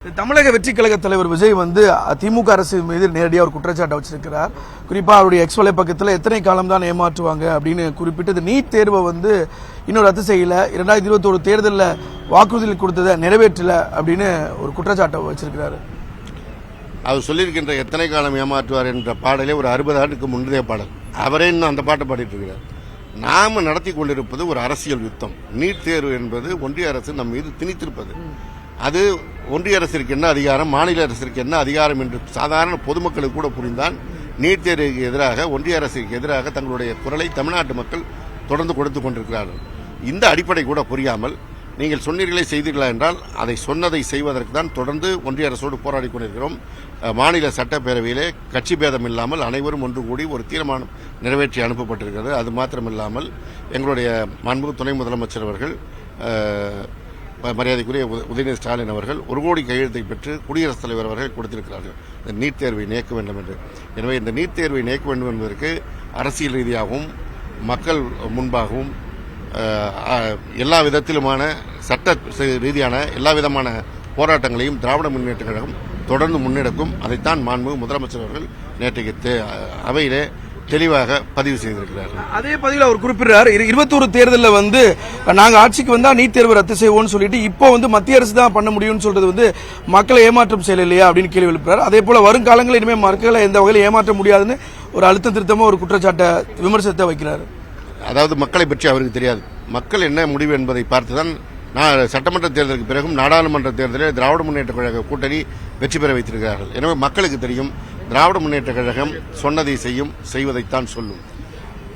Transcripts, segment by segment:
தமிழக வெற்றி கழக தலைவர் விஜய் வந்து திமுக அரசு மீது நேரடியாக ஒரு குற்றச்சாட்டை வச்சிருக்கிறார். குறிப்பா அவருடைய எக்ஸ் வலைப்பக்கத்தில் எத்தனை காலம் தான் ஏமாற்றுவாங்க அப்படின்னு குறிப்பிட்டு நீட் தேர்வை வந்து இன்னும் ரத்து செய்யல, 2021 தேர்தலில் வாக்குறுதியில் கொடுத்ததை நிறைவேற்றல அப்படின்னு ஒரு குற்றச்சாட்டை வச்சிருக்கிறாரு. அவர் சொல்லியிருக்கின்ற எத்தனை காலம் ஏமாற்றுவார் என்ற பாடலே ஒரு 60 ஆண்டுக்கு முந்தைய பாடல். அவரே இன்னும் அந்த பாட்டை பாடிட்டு இருக்கிறார். நாம நடத்தி கொண்டிருப்பது ஒரு அரசியல் யுத்தம். நீட் தேர்வு என்பது ஒன்றிய அரசு நம் மீது திணித்திருப்பது. அது ஒன்றிய அரசிற்கு என்ன அதிகாரம், மாநில அரசிற்கு என்ன அதிகாரம் என்று சாதாரண பொதுமக்களுக்கு கூட புரிந்தான் நீட் தேர்வுக்கு எதிராக ஒன்றிய அரசுக்கு எதிராக தங்களுடைய குரலை தமிழ்நாட்டு மக்கள் தொடர்ந்து கொடுத்துக் கொண்டிருக்கிறார்கள். இந்த அடிப்படை கூட புரியாமல் நீங்கள் சொன்னீர்களே செய்தீர்களா என்றால் அதை சொன்னதை செய்வதற்கு தான் தொடர்ந்து ஒன்றிய அரசோடு போராடி கொண்டிருக்கிறோம். மாநில சட்டப்பேரவையிலே கட்சி பேதம் இல்லாமல் அனைவரும் ஒன்று கூடி ஒரு தீர்மானம் நிறைவேற்றி அனுப்பப்பட்டிருக்கிறது. அது மாத்திரமில்லாமல் எங்களுடைய மாண்புமிகு துணை முதலமைச்சர் அவர்கள் மரியாதைக்குரிய உதயநிதி ஸ்டாலின் அவர்கள் 1 கோடி கையெழுத்தை பெற்று குடியரசுத் தலைவர் அவர்கள் கொடுத்திருக்கிறார்கள் இந்த நீட் தேர்வை நீக்க வேண்டும் என்று. எனவே இந்த நீட் தேர்வை நீக்க வேண்டும் என்பதற்கு அரசியல் ரீதியாகவும் மக்கள் முன்பாகவும் எல்லா விதத்திலுமான சட்ட ரீதியான எல்லா விதமான போராட்டங்களையும் திராவிட முன்னேற்ற கழகம் தொடர்ந்து முன்னெடுக்கும். அதைத்தான் மாண்புமிகு முதலமைச்சர் அவர்கள் நேற்றைக்கு அவையிலே தெளிவாக பதிவு செய்திருக்கிறார்கள். அதே பதிவில் அவர் குறிப்பிடுறார், 21 தேர்தலில் வந்து நாங்க ஆட்சிக்கு வந்தா நீட் தேர்வு ரத்து செய்வோம்னு சொல்லிட்டு இப்போ வந்து மத்திய அரசு தான் பண்ண முடியும்னு சொல்றது வந்து மக்களை ஏமாற்றம் செயல் இல்லையா அப்படின்னு கேள்வி எழுப்புறாரு. அதே போல வருங்காலங்களில் இனிமேல் மக்களை எந்த வகையில் ஏமாற்ற முடியாதுன்னு ஒரு அழுத்தம் திருத்தமா ஒரு குற்றச்சாட்டை விமர்சனத்தை வைக்கிறார். அதாவது மக்களை பற்றி அவருக்கு தெரியாது. மக்கள் என்ன முடிவு என்பதை பார்த்துதான் சட்டமன்ற தேர்தலுக்கு பிறகும் நாடாளுமன்ற தேர்தலில் திராவிட முன்னேற்ற கழக கூட்டணி வெற்றி பெற வைத்திருக்கிறார்கள். எனவே மக்களுக்கு தெரியும் திராவிட முன்னேற்ற கழகம் சொன்னதை செய்வதைத்தான் சொல்லும்.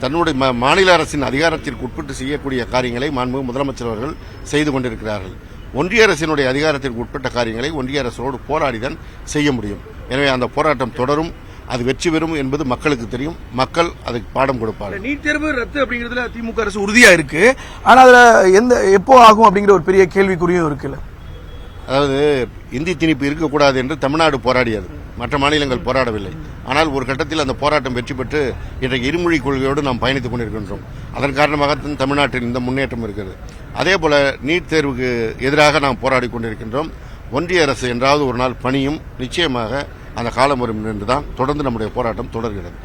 தன்னுடைய மாநில அரசின் அதிகாரத்திற்கு உட்பட்டு செய்யக்கூடிய காரியங்களை மாண்புமிகு முதலமைச்சர் அவர்கள் செய்து கொண்டிருக்கிறார்கள். ஒன்றிய அரசினுடைய அதிகாரத்திற்கு உட்பட்ட காரியங்களை ஒன்றிய அரசோடு போராடிதான் செய்ய முடியும். எனவே அந்த போராட்டம் தொடரும். அது வெற்றி பெறும் என்பது மக்களுக்கு தெரியும். மக்கள் அதுக்கு பாடம் கொடுப்பார்கள். நீட் தேர்வு ரத்து அப்படிங்கிறதுல திமுக அரசு உறுதியா இருக்கு. ஆனா அதுல எப்போ ஆகும் அப்படிங்கிற ஒரு பெரிய கேள்விக்குறியும் இருக்குல்ல. அதாவது இந்தி திணிப்பு இருக்கக்கூடாது என்று தமிழ்நாடு போராடியது, மற்ற மாநிலங்கள் போராடவில்லை. ஆனால் ஒரு கட்டத்தில் அந்த போராட்டம் வெற்றி பெற்று இன்றைக்கு இருமொழி கொள்கையோடு நாம் பயணித்துக் கொண்டிருக்கின்றோம். அதன் காரணமாக தமிழ்நாட்டில் இந்த முன்னேற்றம் இருக்கிறது. அதே போல நீட் தேர்வுக்கு எதிராக நாம் போராடி கொண்டிருக்கின்றோம். ஒன்றிய அரசு என்றாவது ஒரு நாள் பணியும் நிச்சயமாக அந்த காலம் வரும் என்றுதான் தொடர்ந்து நம்முடைய போராட்டம் தொடர்கிறது.